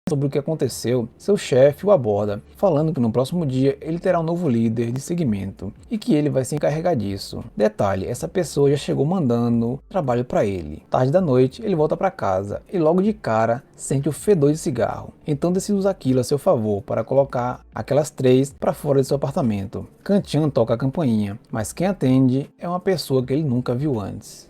sobre o que aconteceu, seu chefe o aborda, falando que no próximo dia ele terá um novo líder de segmento e que ele vai se encarregar disso. Detalhe, essa pessoa já chegou mandando trabalho para ele. Tarde da noite, ele volta para casa e logo de cara sente o fedor de cigarro. Então decide usar aquilo a seu favor para colocar aquelas 3 para fora de seu apartamento. Kan-chan toca a campainha, mas quem atende é uma pessoa que ele nunca viu antes.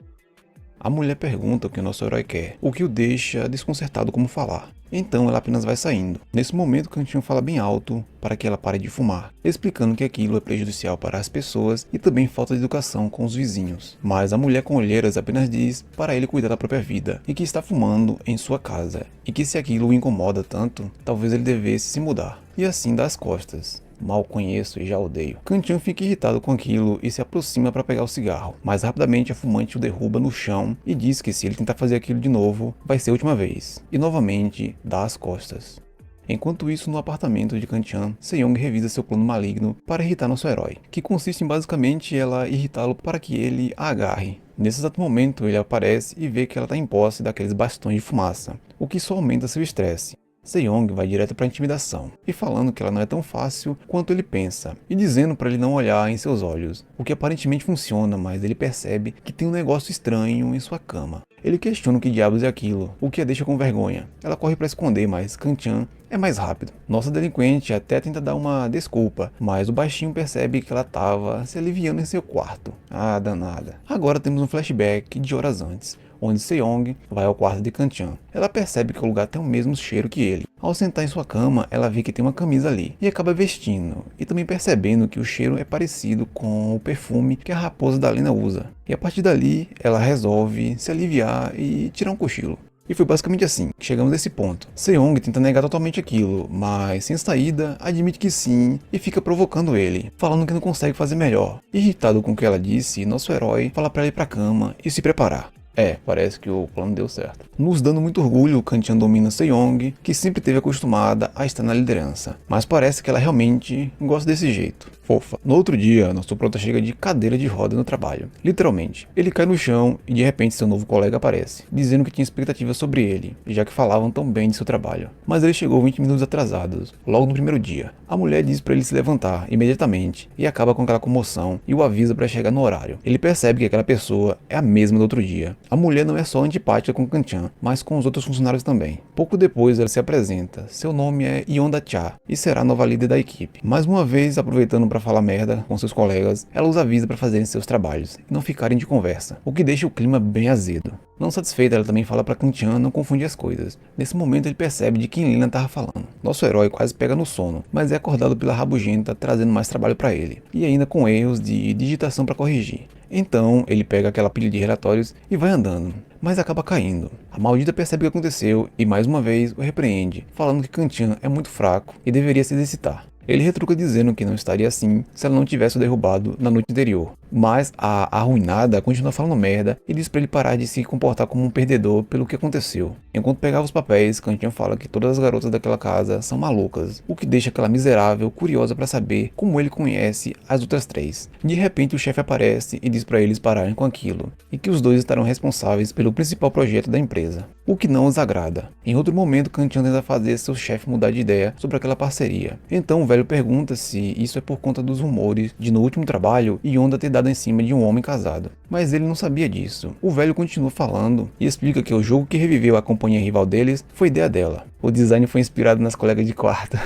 A mulher pergunta o que o nosso herói quer, o que o deixa desconcertado como falar. Então ela apenas vai saindo. Nesse momento, Kan-chan fala bem alto para que ela pare de fumar, explicando que aquilo é prejudicial para as pessoas e também falta de educação com os vizinhos. Mas a mulher com olheiras apenas diz para ele cuidar da própria vida e que está fumando em sua casa e que se aquilo o incomoda tanto, talvez ele devesse se mudar. E assim dá as costas. Mal conheço e já odeio. Kan-chan fica irritado com aquilo e se aproxima para pegar o cigarro, mas rapidamente a fumante o derruba no chão e diz que se ele tentar fazer aquilo de novo, vai ser a última vez. E novamente dá as costas. Enquanto isso, no apartamento de Kan-chan, Se-young revisa seu plano maligno para irritar nosso herói, que consiste em basicamente ela irritá-lo para que ele a agarre. Nesse exato momento, ele aparece e vê que ela está em posse daqueles bastões de fumaça, o que só aumenta seu estresse. Se-young vai direto para a intimidação, e falando que ela não é tão fácil quanto ele pensa, e dizendo para ele não olhar em seus olhos, o que aparentemente funciona, mas ele percebe que tem um negócio estranho em sua cama. Ele questiona o que diabos é aquilo, o que a deixa com vergonha. Ela corre para esconder, mas Kan-chan é mais rápido. Nossa delinquente até tenta dar uma desculpa, mas o baixinho percebe que ela estava se aliviando em seu quarto. Ah, danada. Agora temos um flashback de horas antes, onde Se-young vai ao quarto de Kan-chan. Ela percebe que o lugar tem o mesmo cheiro que ele. Ao sentar em sua cama, ela vê que tem uma camisa ali, e acaba vestindo, e também percebendo que o cheiro é parecido com o perfume que a raposa da Lena usa. E a partir dali, ela resolve se aliviar e tirar um cochilo. E foi basicamente assim que chegamos nesse ponto. Se-young tenta negar totalmente aquilo, mas sem saída, admite que sim e fica provocando ele, falando que não consegue fazer melhor. Irritado com o que ela disse, nosso herói fala pra ele ir pra cama e se preparar. Parece que o plano deu certo. Nos dando muito orgulho, Kan-chan domina Se-young, que sempre esteve acostumada a estar na liderança. Mas parece que ela realmente gosta desse jeito. Fofa. No outro dia, nosso prota chega de cadeira de roda no trabalho. Literalmente. Ele cai no chão e de repente seu novo colega aparece, dizendo que tinha expectativas sobre ele, já que falavam tão bem de seu trabalho. Mas ele chegou 20 minutos atrasados, logo no primeiro dia. A mulher diz para ele se levantar imediatamente e acaba com aquela comoção e o avisa para chegar no horário. Ele percebe que aquela pessoa é a mesma do outro dia. A mulher não é só antipática com Kan-chan, mas com os outros funcionários também. Pouco depois ela se apresenta. Seu nome é Yonda-cha e será a nova líder da equipe. Mais uma vez, aproveitando para falar merda com seus colegas, ela os avisa para fazerem seus trabalhos e não ficarem de conversa, o que deixa o clima bem azedo. Não satisfeita, ela também fala para Kan-chan não confundir as coisas. Nesse momento ele percebe de quem Lena estava falando. Nosso herói quase pega no sono, mas é acordado pela rabugenta trazendo mais trabalho para ele, e ainda com erros de digitação para corrigir. Então ele pega aquela pilha de relatórios e vai andando, mas acaba caindo. A maldita percebe o que aconteceu e mais uma vez o repreende, falando que Kan-chan é muito fraco e deveria se exercitar. Ele retruca dizendo que não estaria assim se ela não tivesse o derrubado na noite anterior. Mas a arruinada continua falando merda e diz pra ele parar de se comportar como um perdedor pelo que aconteceu. Enquanto pegava os papéis, Kan-chan fala que todas as garotas daquela casa são malucas, o que deixa aquela miserável curiosa pra saber como ele conhece as outras 3. De repente o chefe aparece e diz pra eles pararem com aquilo, e que os dois estarão responsáveis pelo principal projeto da empresa, o que não os agrada. Em outro momento, Kan-chan tenta fazer seu chefe mudar de ideia sobre aquela parceria. Então o velho pergunta se isso é por conta dos rumores de no último trabalho Yonda ter dado em cima de um homem casado, mas ele não sabia disso. O velho continua falando e explica que o jogo que reviveu a companhia rival deles foi ideia dela. O design foi inspirado nas colegas de quarto.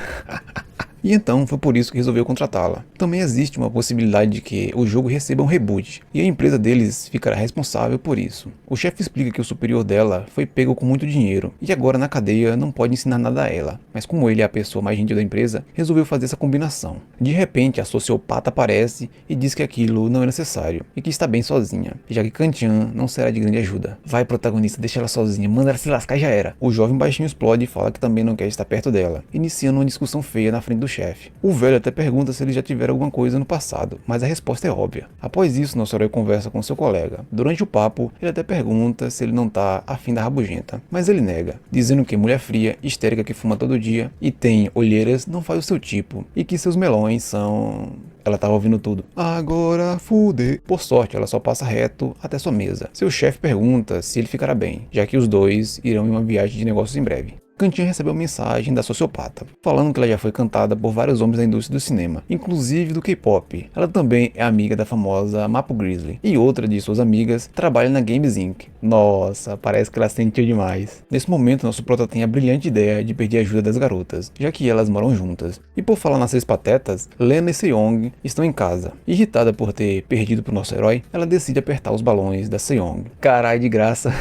E então foi por isso que resolveu contratá-la. Também existe uma possibilidade de que o jogo receba um reboot, e a empresa deles ficará responsável por isso. O chefe explica que o superior dela foi pego com muito dinheiro, e agora na cadeia não pode ensinar nada a ela, mas como ele é a pessoa mais gentil da empresa, resolveu fazer essa combinação. De repente a sociopata aparece e diz que aquilo não é necessário, e que está bem sozinha, já que Kan-chan não será de grande ajuda. Vai protagonista, deixa ela sozinha, manda ela se lascar e já era. O jovem baixinho explode e fala que também não quer estar perto dela, iniciando uma discussão feia na frente do chefe. O velho até pergunta se ele já tiveram alguma coisa no passado, mas a resposta é óbvia. Após isso, nosso herói conversa com seu colega. Durante o papo, ele até pergunta se ele não tá afim da rabugenta, mas ele nega, dizendo que mulher fria, histérica que fuma todo dia e tem olheiras não faz o seu tipo, e que seus melões são... Ela tava ouvindo tudo. Agora fuder. Por sorte, ela só passa reto até sua mesa. Seu chefe pergunta se ele ficará bem, já que os dois irão em uma viagem de negócios em breve. Kanchan recebeu uma mensagem da sociopata, falando que ela já foi cantada por vários homens da indústria do cinema, inclusive do K-pop. Ela também é amiga da famosa Mapo Grizzly, e outra de suas amigas trabalha na Games Inc. Nossa, parece que ela sentiu demais. Nesse momento, nosso prota tem a brilhante ideia de pedir ajuda das garotas, já que elas moram juntas. E por falar nas 6 patetas, Lena e Seong estão em casa. Irritada por ter perdido pro nosso herói, ela decide apertar os balões da Seong. Carai, de graça.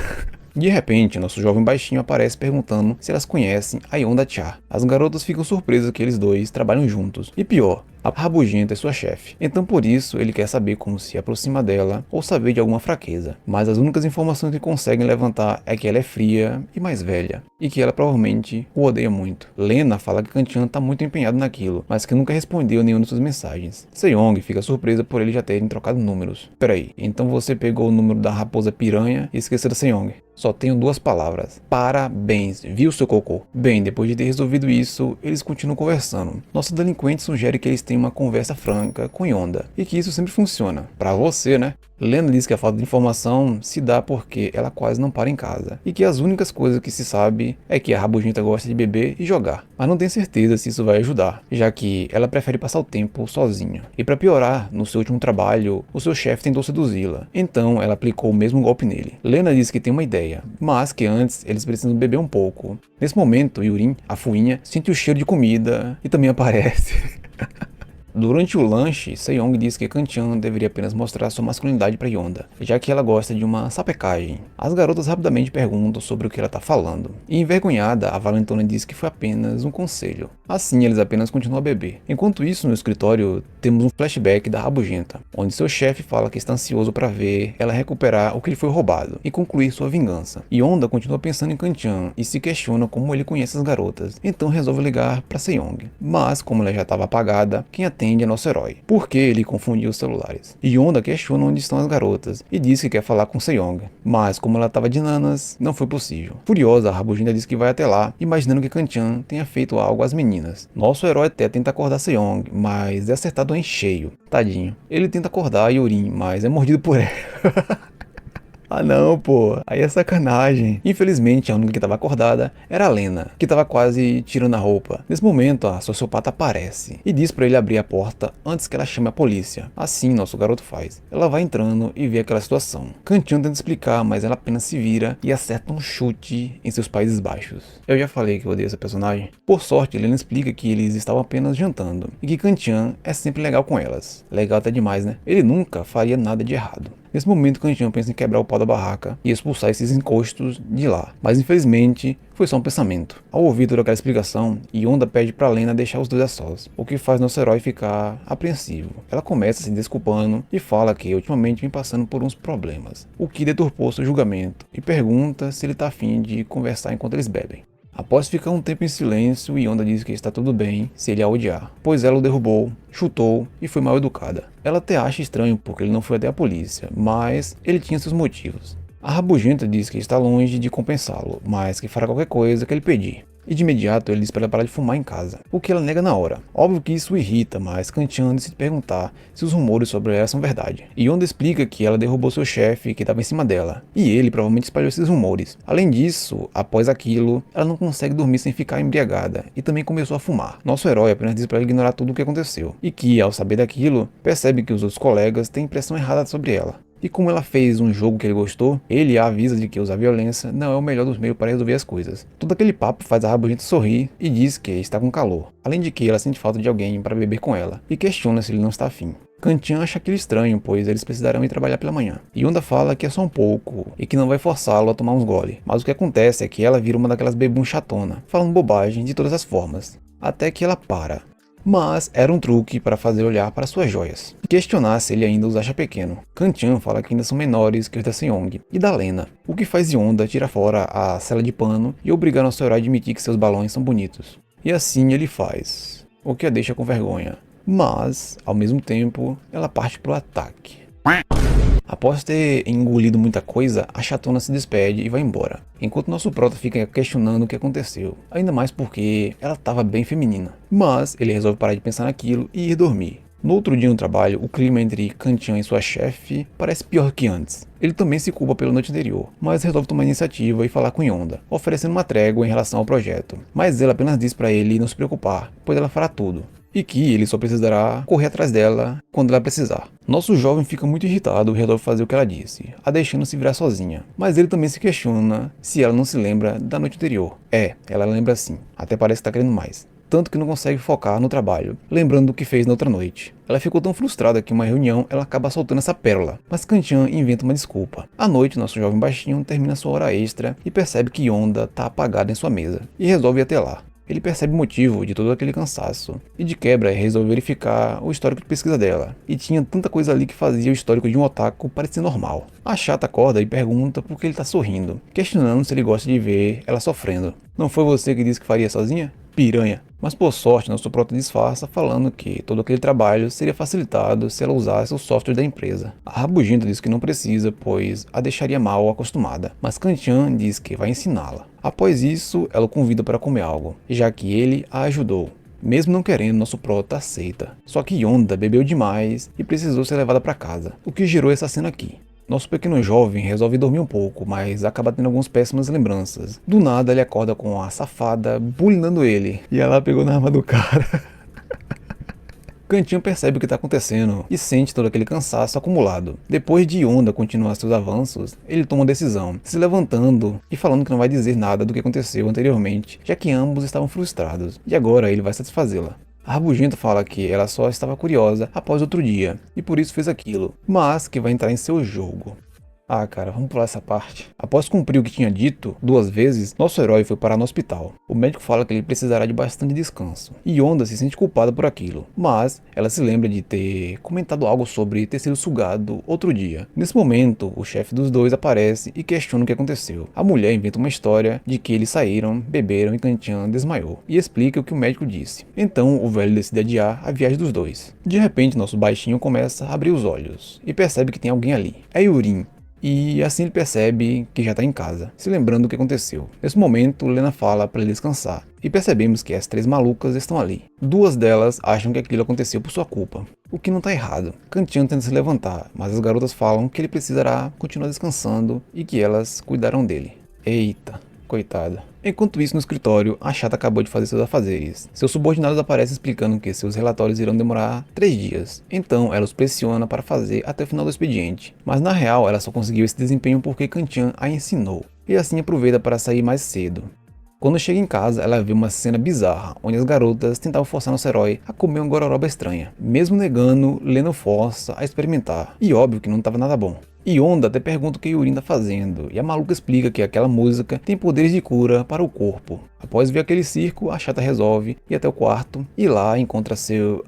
De repente, nosso jovem baixinho aparece perguntando se elas conhecem a Yonda Cha. As garotas ficam surpresas que eles dois trabalham juntos. E pior, a rabugenta é sua chefe. Então por isso ele quer saber como se aproxima dela ou saber de alguma fraqueza. Mas as únicas informações que conseguem levantar é que ela é fria e mais velha. E que ela provavelmente o odeia muito. Lena fala que Kanchan tá muito empenhado naquilo, mas que nunca respondeu nenhuma de suas mensagens. Seong fica surpresa por eles já terem trocado números. Peraí, então você pegou o número da raposa piranha e esqueceu da Seong. Só tenho 2 palavras. Parabéns, viu seu cocô? Bem, depois de ter resolvido isso, eles continuam conversando. Nosso delinquente sugere que eles tenham uma conversa franca com Yonda, e que isso sempre funciona. Pra você, né? Lena diz que a falta de informação se dá porque ela quase não para em casa, e que as únicas coisas que se sabe é que a rabugenta gosta de beber e jogar, mas não tem certeza se isso vai ajudar, já que ela prefere passar o tempo sozinha. E para piorar, no seu último trabalho, o seu chefe tentou seduzi-la, então ela aplicou o mesmo golpe nele. Lena diz que tem uma ideia, mas que antes eles precisam beber um pouco. Nesse momento, Yurin, a fuinha, sente o cheiro de comida e também aparece. Durante o lanche, Seong diz que Kanchan deveria apenas mostrar sua masculinidade para Yonda, já que ela gosta de uma sapecagem. As garotas rapidamente perguntam sobre o que ela está falando, e envergonhada, a valentona diz que foi apenas um conselho. Assim, eles apenas continuam a beber. Enquanto isso, no escritório, temos um flashback da rabugenta, onde seu chefe fala que está ansioso para ver ela recuperar o que lhe foi roubado e concluir sua vingança. Yonda continua pensando em Kanchan e se questiona como ele conhece as garotas, então resolve ligar para Seong. Mas, como ela já estava apagada, quem atende é nosso herói, porque ele confundiu os celulares. Yonda questiona onde estão as garotas e diz que quer falar com Seong, mas como ela estava de nanas, não foi possível. Furiosa, a rabugenta diz que vai até lá, imaginando que Kanchan tenha feito algo às meninas. Nosso herói até tenta acordar Seong, mas é acertado em cheio. Tadinho. Ele tenta acordar Yurin, mas é mordido por ela. Ah não, pô, aí é sacanagem. Infelizmente, a única que estava acordada era a Lena, que estava quase tirando a roupa. Nesse momento, a sociopata aparece e diz para ele abrir a porta antes que ela chame a polícia. Assim, nosso garoto faz. Ela vai entrando e vê aquela situação. Kanchan tenta explicar, mas ela apenas se vira e acerta um chute em seus Países Baixos. Eu já falei que eu odeio essa personagem. Por sorte, Lena explica que eles estavam apenas jantando e que Kanchan é sempre legal com elas. Legal até demais, né? Ele nunca faria nada de errado. Nesse momento, Kanchan pensa em quebrar o pau da barraca e expulsar esses encostos de lá, mas infelizmente foi só um pensamento. Ao ouvir toda aquela explicação, Yonda pede para Lena deixar os dois a sós, o que faz nosso herói ficar apreensivo. Ela começa se desculpando e fala que ultimamente vem passando por uns problemas, o que deturpou seu julgamento, e pergunta se ele tá afim de conversar enquanto eles bebem. Após ficar um tempo em silêncio, Yonda diz que está tudo bem se ele a odiar, pois ela o derrubou, chutou e foi mal educada. Ela até acha estranho porque ele não foi até a polícia, mas ele tinha seus motivos. A rabugenta diz que está longe de compensá-lo, mas que fará qualquer coisa que ele pedir. E de imediato ele diz para ela parar de fumar em casa, o que ela nega na hora. Óbvio que isso irrita, mas Kanchan decide perguntar se os rumores sobre ela são verdade. Yonda explica que ela derrubou seu chefe que estava em cima dela, e ele provavelmente espalhou esses rumores. Além disso, após aquilo, ela não consegue dormir sem ficar embriagada, e também começou a fumar. Nosso herói apenas diz para ela ignorar tudo o que aconteceu, e que, ao saber daquilo, percebe que os outros colegas têm impressão errada sobre ela. E como ela fez um jogo que ele gostou, ele a avisa de que usar violência não é o melhor dos meios para resolver as coisas. Todo aquele papo faz a rabugenta sorrir e diz que está com calor. Além de que ela sente falta de alguém para beber com ela, e questiona se ele não está afim. Kanchan acha aquilo estranho, pois eles precisarão ir trabalhar pela manhã. Yonda fala que é só um pouco, e que não vai forçá-lo a tomar uns gole. Mas o que acontece é que ela vira uma daquelas bebum chatona, falando bobagem de todas as formas. Até que ela para. Mas era um truque para fazer olhar para suas joias e questionar se ele ainda os acha pequeno. Kanchan fala que ainda são menores que os da Seong e da Lena, o que faz Yonda tirar fora a cela de pano e obrigar nosso herói a admitir que seus balões são bonitos. E assim ele faz, o que a deixa com vergonha. Mas, ao mesmo tempo, ela parte pro ataque. Após ter engolido muita coisa, a chatona se despede e vai embora, enquanto nosso prota fica questionando o que aconteceu, ainda mais porque ela estava bem feminina. Mas ele resolve parar de pensar naquilo e ir dormir. No outro dia no trabalho, o clima entre Kan-chan e sua chefe parece pior que antes. Ele também se culpa pela noite anterior, mas resolve tomar iniciativa e falar com Yonda, oferecendo uma trégua em relação ao projeto. Mas ela apenas diz para ele não se preocupar, pois ela fará tudo, e que ele só precisará correr atrás dela quando ela precisar. Nosso jovem fica muito irritado e resolve fazer o que ela disse, a deixando se virar sozinha. Mas ele também se questiona se ela não se lembra da noite anterior. Ela lembra sim, até parece que tá querendo mais. Tanto que não consegue focar no trabalho, lembrando do que fez na outra noite. Ela ficou tão frustrada que em uma reunião ela acaba soltando essa pérola, mas Kan-chan inventa uma desculpa. À noite, nosso jovem baixinho termina sua hora extra e percebe que Yonda tá apagada em sua mesa, e resolve ir até lá. Ele percebe o motivo de todo aquele cansaço, e de quebra resolve verificar o histórico de pesquisa dela, e tinha tanta coisa ali que fazia o histórico de um otaku parecer normal. A chata acorda e pergunta por que ele tá sorrindo, questionando se ele gosta de ver ela sofrendo. Não foi você que disse que faria sozinha? Piranha. Mas por sorte, nosso prota disfarça falando que todo aquele trabalho seria facilitado se ela usasse o software da empresa. A rabugenta diz que não precisa, pois a deixaria mal acostumada, mas Kan-chan diz que vai ensiná-la. Após isso, ela o convida para comer algo, já que ele a ajudou. Mesmo não querendo, nosso prota aceita. Só que Yonda bebeu demais e precisou ser levada para casa, o que gerou essa cena aqui. Nosso pequeno jovem resolve dormir um pouco, mas acaba tendo algumas péssimas lembranças. Do nada ele acorda com a safada bulinando ele, e ela pegou na arma do cara. Kan-chan percebe o que está acontecendo e sente todo aquele cansaço acumulado. Depois de Yonda continuar seus avanços, ele toma uma decisão, se levantando e falando que não vai dizer nada do que aconteceu anteriormente, já que ambos estavam frustrados, e agora ele vai satisfazê-la. A rabugenta fala que ela só estava curiosa após outro dia, e por isso fez aquilo, mas que vai entrar em seu jogo. Ah, cara, vamos pular essa parte. Após cumprir o que tinha dito 2 vezes, nosso herói foi parar no hospital. O médico fala que ele precisará de bastante descanso, e Yonda se sente culpada por aquilo, mas ela se lembra de ter comentado algo sobre ter sido sugado outro dia. Nesse momento, o chefe dos dois aparece e questiona o que aconteceu. A mulher inventa uma história de que eles saíram, beberam e Kan-chan desmaiou, e explica o que o médico disse. Então, o velho decide adiar a viagem dos dois. De repente, nosso baixinho começa a abrir os olhos, e percebe que tem alguém ali. É Yurin. E assim ele percebe que já está em casa, se lembrando do que aconteceu. Nesse momento, Lena fala para ele descansar, e percebemos que as 3 malucas estão ali. 2 delas acham que aquilo aconteceu por sua culpa, o que não está errado. Kan-chan tenta se levantar, mas as garotas falam que ele precisará continuar descansando e que elas cuidarão dele. Eita, coitada. Enquanto isso, no escritório, a chata acabou de fazer seus afazeres. Seus subordinados aparecem explicando que seus relatórios irão demorar 3 dias. Então, ela os pressiona para fazer até o final do expediente. Mas na real, ela só conseguiu esse desempenho porque Kan-chan a ensinou. E assim aproveita para sair mais cedo. Quando chega em casa, ela vê uma cena bizarra, onde as garotas tentavam forçar nosso herói a comer uma gororoba estranha. Mesmo negando, Lena força a experimentar. E óbvio que não estava nada bom. Yonda até pergunta o que Yurin tá fazendo, e a maluca explica que aquela música tem poderes de cura para o corpo. Após ver aquele circo, a chata resolve ir até o quarto e lá encontra seu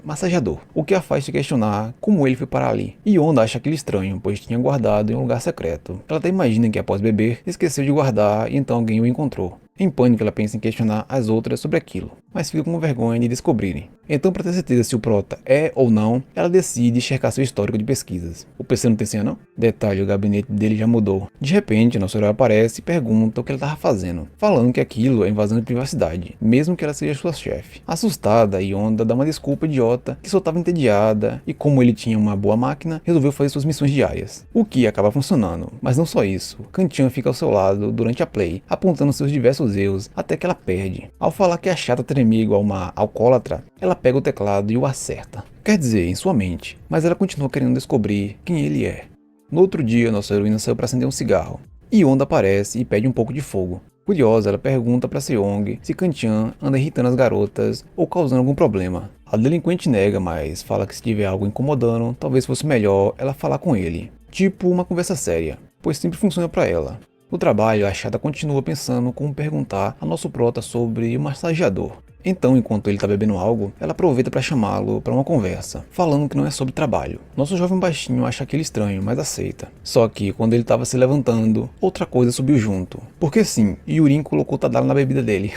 massageador, o que a faz se questionar como ele foi parar ali. Yonda acha aquilo estranho, pois tinha guardado em um lugar secreto. Ela até imagina que após beber, esqueceu de guardar e então alguém o encontrou. Em pânico, ela pensa em questionar as outras sobre aquilo, mas fica com vergonha de descobrirem. Então, para ter certeza se o prota é ou não, ela decide checar seu histórico de pesquisas. O PC não tem senha não? Detalhe, o gabinete dele já mudou. De repente, nosso herói aparece e pergunta o que ele estava fazendo, falando que aquilo é invasão de privacidade, mesmo que ela seja sua chefe. Assustada, Yonda dá uma desculpa idiota que só estava entediada e como ele tinha uma boa máquina, resolveu fazer suas missões diárias. O que acaba funcionando, mas não só isso. Kan-chan fica ao seu lado durante a play, apontando seus diversos erros até que ela perde. Ao falar que a chata tremia igual uma alcoólatra, ela pega o teclado e o acerta. Quer dizer, em sua mente, mas ela continua querendo descobrir quem ele é. No outro dia, nossa heroína saiu para acender um cigarro. Yonda aparece e pede um pouco de fogo. Curiosa, ela pergunta para Seong se Kan-chan anda irritando as garotas ou causando algum problema. A delinquente nega, mas fala que se tiver algo incomodando, talvez fosse melhor ela falar com ele. Tipo uma conversa séria, pois sempre funciona para ela. No trabalho, a chata continua pensando como perguntar a nosso prota sobre o massageador. Então, enquanto ele está bebendo algo, ela aproveita para chamá-lo para uma conversa, falando que não é sobre trabalho. Nosso jovem baixinho acha aquilo estranho, mas aceita. Só que, quando ele estava se levantando, outra coisa subiu junto. Porque sim, Yurin colocou Tadala na bebida dele.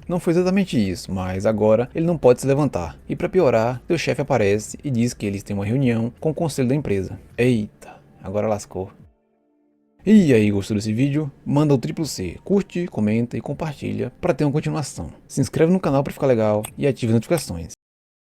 Não foi exatamente isso, mas agora ele não pode se levantar. E para piorar, seu chefe aparece e diz que eles têm uma reunião com o conselho da empresa. Eita, agora lascou. E aí, gostou desse vídeo? Manda o triplo C, curte, comenta e compartilha para ter uma continuação. Se inscreve no canal para ficar legal e ative as notificações.